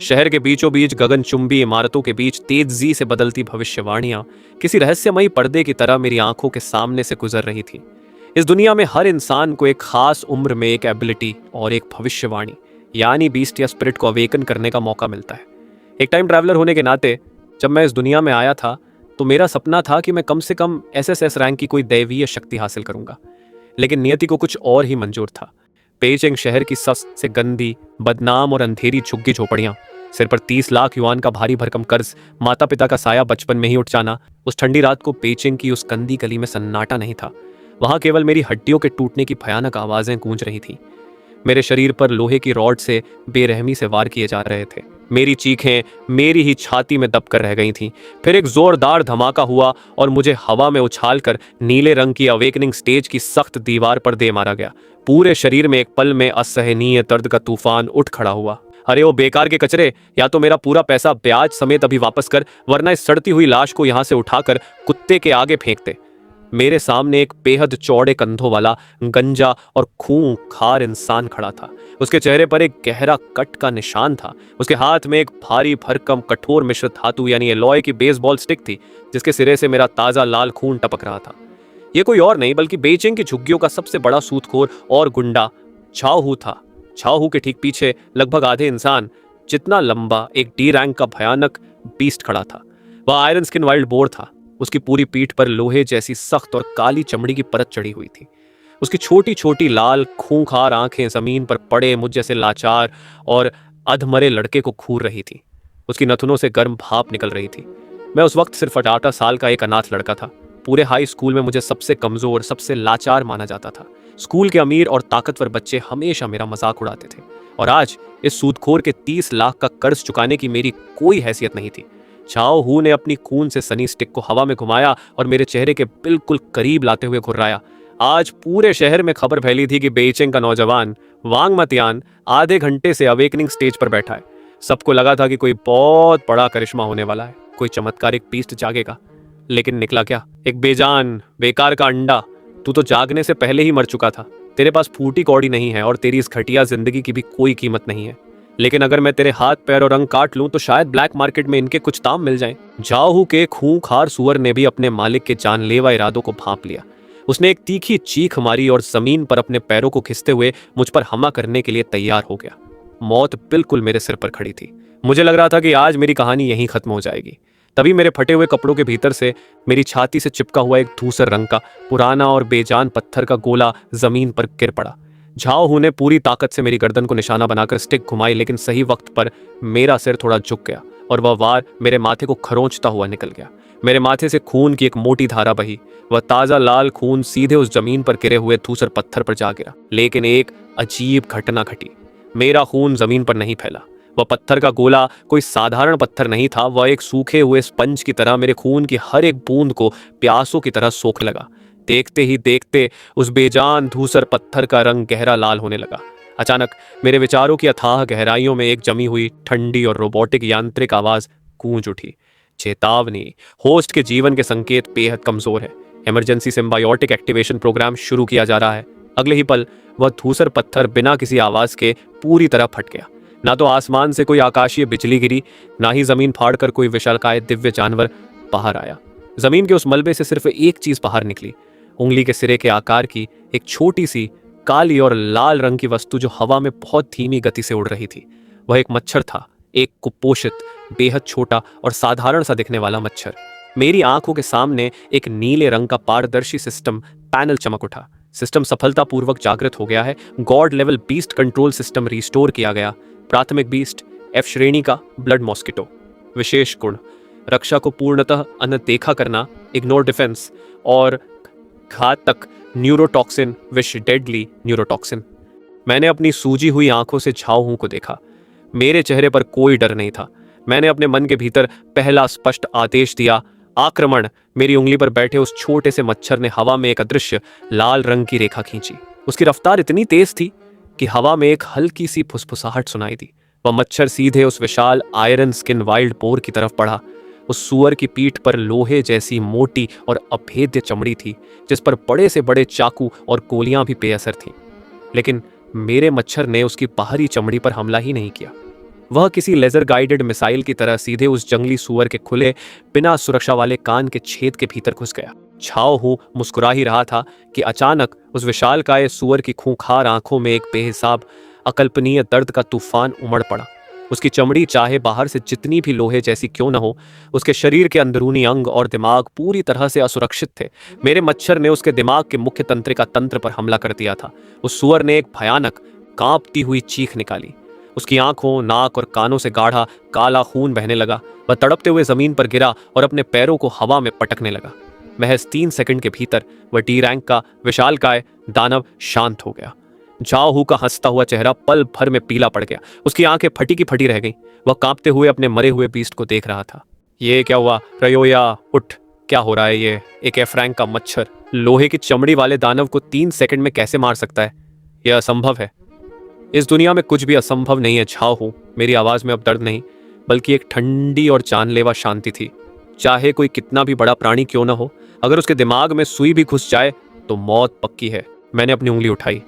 शहर के बीचों बीच गगनचुंबी इमारतों के बीच तेजी से बदलती भविष्यवाणियां किसी रहस्यमयी पर्दे की तरह मेरी आंखों के सामने से गुजर रही थी। इस दुनिया में हर इंसान को एक खास उम्र में एक एबिलिटी और एक भविष्यवाणी यानी बीस्ट या स्पिरिट को अवेकन करने का मौका मिलता है। एक टाइम ट्रैवलर होने के नाते जब मैं इस दुनिया में आया था तो मेरा सपना था कि मैं कम से कम एसएसएस रैंक की कोई दैवीय शक्ति हासिल करूंगा, लेकिन नियति को कुछ और ही मंजूर था। पेइचिंग शहर की सबसे गंदी, बदनाम और अंधेरी झुग्गी झोपड़ियां, सिर पर 30 लाख युआन का भारी भरकम कर्ज, माता पिता का साया बचपन में ही उठ जाना। उस ठंडी रात को पेइचिंग की उस गंदी गली में सन्नाटा नहीं था। वहां केवल मेरी हड्डियों के टूटने की भयानक आवाजें गूंज रही थीं। मेरे शरीर पर लोहे की रॉड से बेरहमी से वार किए जा रहे थे। मेरी चीखें मेरी ही छाती में दबकर रह गई थीं। फिर एक जोरदार धमाका हुआ और मुझे हवा में उछालकर नीले रंग की अवेकनिंग स्टेज की सख्त दीवार पर दे मारा गया। पूरे शरीर में एक पल में असहनीय दर्द का तूफान उठ खड़ा हुआ। अरे ओ बेकार के कचरे, या तो मेरा पूरा पैसा ब्याज समेत अभी वापस कर, वरना इस सड़ती हुई लाश को यहां से उठाकर कुत्ते के आगे फेंक दे। मेरे सामने एक बेहद चौड़े कंधों वाला गंजा और खूंखार इंसान खड़ा था। उसके चेहरे पर एक गहरा कट का निशान था। उसके हाथ में एक भारी भरकम कठोर मिश्र धातु यानी एलॉय की बेसबॉल स्टिक थी, जिसके सिरे से मेरा ताजा लाल खून टपक रहा था। यह कोई और नहीं बल्कि बेइजिंग की झुग्गियों का सबसे बड़ा सूदखोर और गुंडा झाओ हू था। झाओ हू के ठीक पीछे लगभग आधे इंसान जितना लंबा एक डी रैंक का भयानक बीस्ट खड़ा था। वह आयरन स्किन वाइल्ड बोर था। उसकी पूरी पीठ पर लोहे जैसी सख्त और काली चमड़ी की परत चढ़ी हुई थी। उसकी छोटी छोटी लाल खूंखार आंखें जमीन पर पड़े मुझ जैसे लाचार और अधमरे लड़के को घूर रही थी। उसकी नथुनों से गर्म भाप निकल रही थी। मैं उस वक्त सिर्फ 18 साल का एक अनाथ लड़का था। पूरे हाई स्कूल में मुझे सबसे कमजोर, सबसे लाचार माना जाता था। स्कूल के अमीर और ताकतवर बच्चे हमेशा मेरा मजाक उड़ाते थे, और आज इस सूदखोर के 30 लाख का कर्ज चुकाने की मेरी कोई हैसियत नहीं थी। झाओ हू ने अपनी खून से सनी स्टिक को हवा में घुमाया और मेरे चेहरे के बिल्कुल करीब लाते हुए घुर्राया। आज पूरे शहर में खबर फैली थी कि बेइचिंग का नौजवान वांग मतियान आधे घंटे से अवेकनिंग स्टेज पर बैठा है। सबको लगा था कि कोई बहुत बड़ा करिश्मा होने वाला है, कोई चमत्कारिक बीस्ट जागेगा। लेकिन निकला क्या? एक बेजान, बेकार का अंडा। तू तो जागने से पहले ही मर चुका था। तेरे पास फूटी कौड़ी नहीं है और तेरी इस घटिया जिंदगी की भी कोई कीमत नहीं है। लेकिन अगर मैं तेरे हाथ पैर और अंग काट लूं तो शायद ब्लैक मार्केट में इनके कुछ दाम मिल जाएं। झाओ हू के खूंखार सुअर ने भी अपने मालिक के जानलेवा इरादों को भांप लिया। उसने एक तीखी चीख मारी और जमीन पर अपने पैरों को खिसते हुए मुझ पर हमला करने के लिए तैयार हो गया। मौत बिल्कुल मेरे सिर पर खड़ी थी। मुझे लग रहा था कि आज मेरी कहानी यहीं खत्म हो जाएगी। तभी मेरे फटे हुए कपड़ों के भीतर से मेरी छाती से चिपका हुआ एक धूसर रंग का पुराना और बेजान पत्थर का गोला जमीन पर गिर पड़ा। झाओ हू ने पूरी ताकत से मेरी गर्दन को निशाना बनाकर स्टिक घुमाई, लेकिन सही वक्त पर मेरा सिर थोड़ा झुक गया और वह वार मेरे माथे को खरोंचता हुआ निकल गया। मेरे माथे से खून की एक मोटी धारा बही। वह ताजा लाल खून सीधे उस जमीन पर गिरे हुए धूसर पत्थर पर जा गिरा। लेकिन एक अजीब घटना घटी। मेरा खून जमीन पर नहीं फैला। वह पत्थर का गोला कोई साधारण पत्थर नहीं था। वह एक सूखे हुए स्पंज की तरह मेरे खून की हर एक बूंद को प्यासों की तरह सोख लगा। देखते ही देखते उस बेजान धूसर पत्थर का रंग गहरा लाल होने लगा। अचानक मेरे विचारों की अथाह गहराइयों में एक जमी हुई ठंडी और रोबोटिक यांत्रिक आवाज गूंज उठी। चेतावनी, होस्ट के जीवन के संकेत बेहद कमजोर है। इमरजेंसी सिम्बायोटिक एक्टिवेशन प्रोग्राम शुरू किया जा रहा है। अगले ही पल वह धूसर पत्थर बिना किसी आवाज के पूरी तरह फट गया। ना तो आसमान से कोई आकाशीय बिजली गिरी, ना ही जमीन फाड़कर कोई विशालकाय दिव्य जानवर बाहर आया। जमीन के उस मलबे से सिर्फ एक चीज बाहर निकली, उंगली के सिरे के आकार की एक छोटी सी काली और लाल रंग की वस्तु जो हवा में बहुत धीमी गति से उड़ रही थी। वह एक मच्छर था, एक कुपोषित, बेहद छोटा और साधारण सा दिखने वाला मच्छर। मेरी आंखों के सामने एक नीले रंग का पारदर्शी सिस्टम पैनल चमक उठा। सिस्टम सफलतापूर्वक जागृत हो गया है। God level beast control system restore किया गया। प्राथमिक बीस्ट एफ श्रेणी का ब्लड मॉस्किटो। विशेष गुण, रक्षा को पूर्णतः अनदेखा करना, इग्नोर डिफेंस, और घातक न्यूरोटॉक्सिन, विश डेडली न्यूरोटॉक्सिन। मैंने अपनी सूजी हुई आंखों से झाओ हू को देखा। मेरे चेहरे पर कोई डर नहीं था। मैंने अपने मन के भीतर पहला स्पष्ट आदेश दिया, आक्रमण। मेरी उंगली पर बैठे उस छोटे से मच्छर ने हवा में एक अदृश्य लाल रंग की रेखा खींची। उसकी रफ्तार इतनी तेज थी कि हवा में एक हल्की सी फुसफुसाहट सुनाई दी। वह मच्छर सीधे उस विशाल आयरन स्किन वाइल्ड बोर की तरफ बढ़ा। उस सुअर की पीठ पर लोहे जैसी मोटी और अभेद्य चमड़ी थी, जिस पर बड़े से बड़े चाकू और गोलियां भी बेअसर थीं। लेकिन मेरे मच्छर ने उसकी बाहरी चमड़ी पर हमला ही नहीं किया। वह किसी लेजर गाइडेड मिसाइल की तरह सीधे उस जंगली सुअर के खुले बिना सुरक्षा वाले कान के छेद के भीतर घुस गया। छाओ हूं मुस्कुरा ही रहा था कि अचानक उस विशालकाय सुअर की खूंखार आंखों में एक बेहिसाब अकल्पनीय दर्द का तूफान उमड़ पड़ा। उसकी चमड़ी चाहे बाहर से जितनी भी लोहे जैसी क्यों न हो, उसके शरीर के अंदरूनी अंग और दिमाग पूरी तरह से असुरक्षित थे। मेरे मच्छर ने उसके दिमाग के मुख्य तंत्रिका तंत्र पर हमला कर दिया था। उस सुअर ने एक भयानक कांपती हुई चीख निकाली। उसकी आंखों, नाक और कानों से गाढ़ा काला खून बहने लगा। वह तड़पते हुए जमीन पर गिरा और अपने पैरों को हवा में पटकने लगा। महज 3 सेकंड के भीतर वह डी रैंक का विशालकाय दानव शांत हो गया। झाओ हू का हंसता हुआ चेहरा पल भर में पीला पड़ गया। उसकी आंखें फटी की फटी रह गईं। वह कांपते हुए अपने मरे हुए बीस्ट को देख रहा था। ये क्या हुआ रयोया, उठ, क्या हो रहा है ये? एक एफ्रैंक का मच्छर लोहे की चमड़ी वाले दानव को 3 सेकंड में कैसे मार सकता है? यह असंभव है। इस दुनिया में कुछ भी असंभव नहीं है झाओ हू। मेरी आवाज में अब दर्द नहीं, बल्कि एक ठंडी और जानलेवा शांति थी। चाहे कोई कितना भी बड़ा प्राणी क्यों न हो, अगर उसके दिमाग में सुई भी घुस जाए तो मौत पक्की है। मैंने अपनी उंगली उठाई।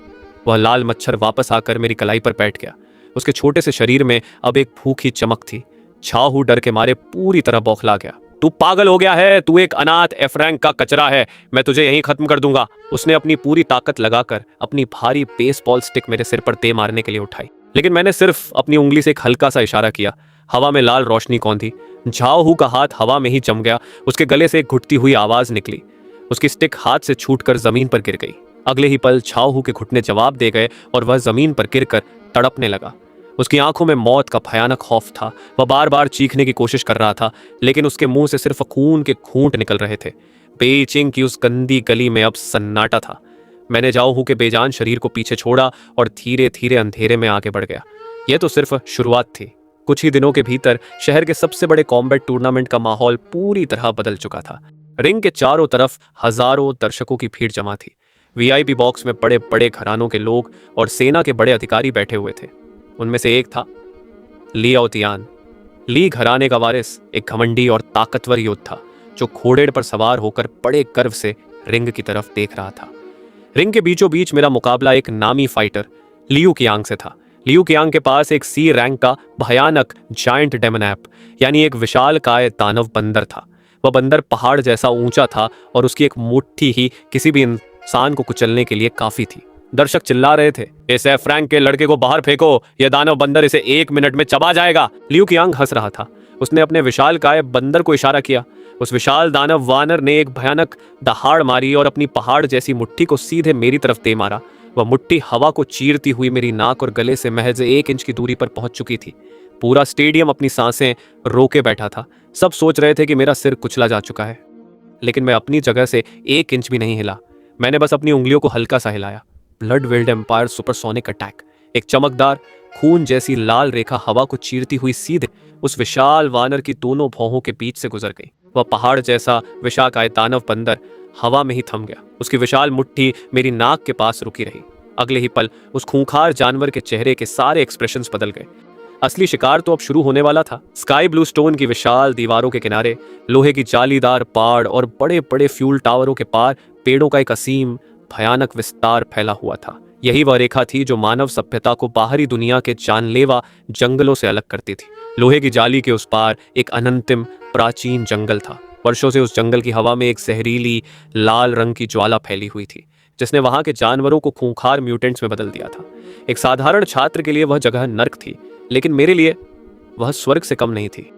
वह लाल मच्छर वापस आकर मेरी कलाई पर बैठ गया। उसके छोटे से शरीर में अब एक भूखी चमक थी। झाओ हू डर के मारे पूरी तरह बौखला गया। तू पागल हो गया है, तू एक अनाथ एफ्रैंक का कचरा है, मैं तुझे यहीं खत्म कर दूंगा। उसने अपनी पूरी ताकत लगाकर अपनी भारी बेसबॉल स्टिक मेरे सिर पर दे मारने के लिए उठाई, लेकिन मैंने सिर्फ अपनी उंगली से एक हल्का सा इशारा किया। हवा में लाल रोशनी कौंधी। झाओ हू का हाथ हवा में ही जम गया। उसके गले से एक घुटती हुई आवाज निकली। उसकी स्टिक हाथ से छूटकर जमीन पर गिर गई। अगले ही पल झाओ हू के घुटने जवाब दे गए और वह जमीन पर गिरकर तड़पने लगा। उसकी आंखों में मौत का भयानक खौफ था। वह बार बार चीखने की कोशिश कर रहा था, लेकिन उसके मुंह से सिर्फ खून के घूंट निकल रहे थे। बेचिंग की उस गंदी गली में अब सन्नाटा था। मैंने झाओ हू के बेजान शरीर को पीछे छोड़ा और धीरे धीरे अंधेरे में आगे बढ़ गया। यह तो सिर्फ शुरुआत थी। कुछ ही दिनों के भीतर शहर के सबसे बड़े कॉम्बैट टूर्नामेंट का माहौल पूरी तरह बदल चुका था। रिंग के चारों तरफ हजारों दर्शकों की भीड़ जमा थी। वीआईपी बॉक्स में बड़े बड़े घरानों के लोग और सेना के बड़े अधिकारी बैठे हुए थे। उनमें से एक था ली औतियान। ली घराने का वारिस, एक घमंडी और ताकतवर योद्धा जो घोड़े पर सवार होकर बड़े गर्व से रिंग की तरफ देख रहा था। रिंग के बीचों बीच मेरा मुकाबला एक नामी फाइटर लियू कियांग से था। लियू कियांग के पास एक सी रैंक का भयानक जायंट डेमनैप यानी एक विशालकाय दानव बंदर था। वह बंदर पहाड़ जैसा ऊंचा था और उसकी एक मुट्ठी ही किसी भी इंसान को कुचलने के लिए काफी थी। दर्शक चिल्ला रहे थे, इस एफ्रैंक के लड़के को बाहर फेंको, यह दानव बंदर इसे 1 मिनट में चबा जाएगा। लियू कियांग हंस रहा था। उसने अपने विशालकाय बंदर को इशारा किया। उस विशाल दानव वानर ने एक भयानक दहाड़ मारी और अपनी पहाड़ जैसी मुट्ठी को सीधे मेरी तरफ दे मारा। वह मुट्ठी हवा को चीरती हुई मेरी नाक और गले से महज 1 इंच की दूरी पर पहुंच चुकी थी। पूरा स्टेडियम अपनी सांसें रोके बैठा था। सब सोच रहे थे कि मेरा सिर कुचला जा चुका है, लेकिन मैं अपनी जगह से 1 इंच भी नहीं हिला। मैंने बस अपनी उंगलियों को हल्का सा हिलाया। Blood weld empire supersonic attack. एक चमकदार खून जैसी लाल रेखा हवा को चीरती हुई सीधे उस विशाल वानर की दोनों भौहों के बीच से गुजर गई। वह पहाड़ जैसा विशालकाय दानव बंदर हवा में ही थम गया। उसकी विशाल मुट्ठी मेरी नाक के पास रुकी रही। अगले ही पल उस खूंखार जानवर के चेहरे के सारे एक्सप्रेशंस बदल गए। असली शिकार तो अब शुरू होने वाला था। स्काई ब्लू स्टोन की विशाल दीवारों के किनारे, लोहे की जालीदार पाड़ और बड़े बड़े फ्यूल टावरों के पार पेड़ों का एक असीम भयानक विस्तार फैला हुआ था। यही वह रेखा थी जो मानव सभ्यता को बाहरी दुनिया के जानलेवा जंगलों से अलग करती थी। लोहे की जाली के उस पार एक अनंतिम प्राचीन जंगल था। वर्षों से उस जंगल की हवा में एक जहरीली लाल रंग की ज्वाला फैली हुई थी, जिसने वहां के जानवरों को खूंखार म्यूटेंट्स में बदल दिया था। एक साधारण छात्र के लिए वह जगह नर्क थी, लेकिन मेरे लिए वह स्वर्ग से कम नहीं थी।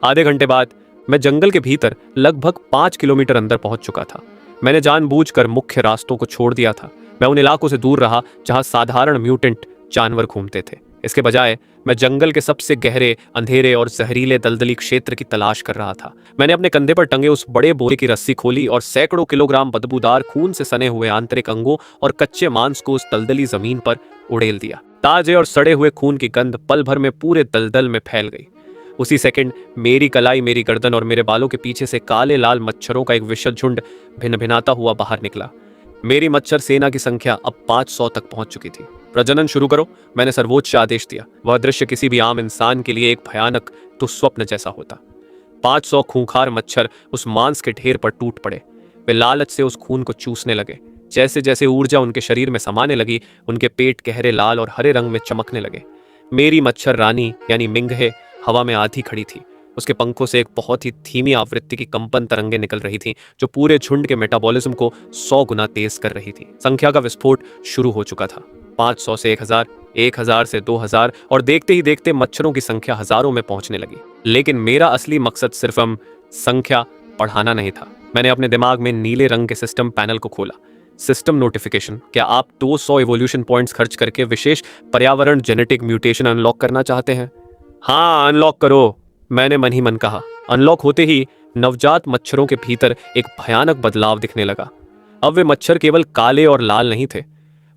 आधे घंटे बाद मैं जंगल के भीतर लगभग 5 किलोमीटर अंदर पहुंच चुका था। मैंने जानबूझकर मुख्य रास्तों को छोड़ दिया था। मैं उन इलाकों से दूर रहा जहां साधारण म्यूटेंट जानवर घूमते थे। इसके बजाय मैं जंगल के सबसे गहरे, अंधेरे और जहरीले दलदली क्षेत्र की तलाश कर रहा था। मैंने अपने कंधे पर टंगे उस बड़े बोरे की रस्सी खोली और सैकड़ों किलोग्राम बदबूदार खून से सने हुए आंतरिक अंगों और कच्चे मांस को उस दलदली जमीन पर उड़ेल दिया। ताजे और सड़े हुए खून की गंध पल भर में पूरे दलदल में फैल गई। उसी सेकंड मेरी कलाई, मेरी गर्दन और मेरे बालों के पीछे से काले लाल मच्छरों का एक विशाल झुंड भिन भिनाता हुआ बाहर निकला। मेरी मच्छर सेना की संख्या अब 500 तक पहुंच चुकी थी। प्रजनन शुरू करो, मैंने सर्वोच्च आदेश दिया। वह दृश्य किसी भी आम इंसान के लिए एक भयानक दुस्वप्न जैसा होता। 500 खूंखार मच्छर उस मांस के ढेर पर टूट पड़े। वे लालच से उस खून को चूसने लगे। जैसे जैसे ऊर्जा उनके शरीर में समाने लगी, उनके पेट गहरे लाल और हरे रंग में चमकने लगे। मेरी मच्छर रानी यानी मिंगहे हवा में आधी खड़ी थी। उसके पंखों से एक बहुत ही धीमी आवृत्ति की कंपन तरंगे निकल रही थीं, जो पूरे झुंड के मेटाबॉलिज्म को 100 गुना तेज कर रही थी। संख्या का विस्फोट शुरू हो चुका था। 500 से 1000, 1000 से 2000 और देखते ही देखते मच्छरों की संख्या हजारों में पहुंचने लगी। लेकिन मेरा असली मकसद सिर्फ संख्या बढ़ाना नहीं था। मैंने अपने दिमाग में नीले रंग के सिस्टम पैनल को खोला। सिस्टम नोटिफिकेशन, क्या आप 200 इवोल्यूशन पॉइंट्स खर्च करके विशेष पर्यावरण जेनेटिक म्यूटेशन अनलॉक करना चाहते हैं? हाँ, अनलॉक करो, मैंने मन ही मन कहा। अनलॉक होते ही नवजात मच्छरों के भीतर एक भयानक बदलाव दिखने लगा। अब वे मच्छर केवल काले और लाल नहीं थे।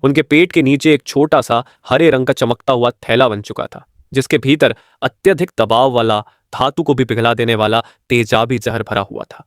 उनके पेट के नीचे एक छोटा सा हरे रंग का चमकता हुआ थैला बन चुका था, जिसके भीतर अत्यधिक दबाव वाला, धातु को भी पिघला देने वाला तेजाबी जहर भरा हुआ था।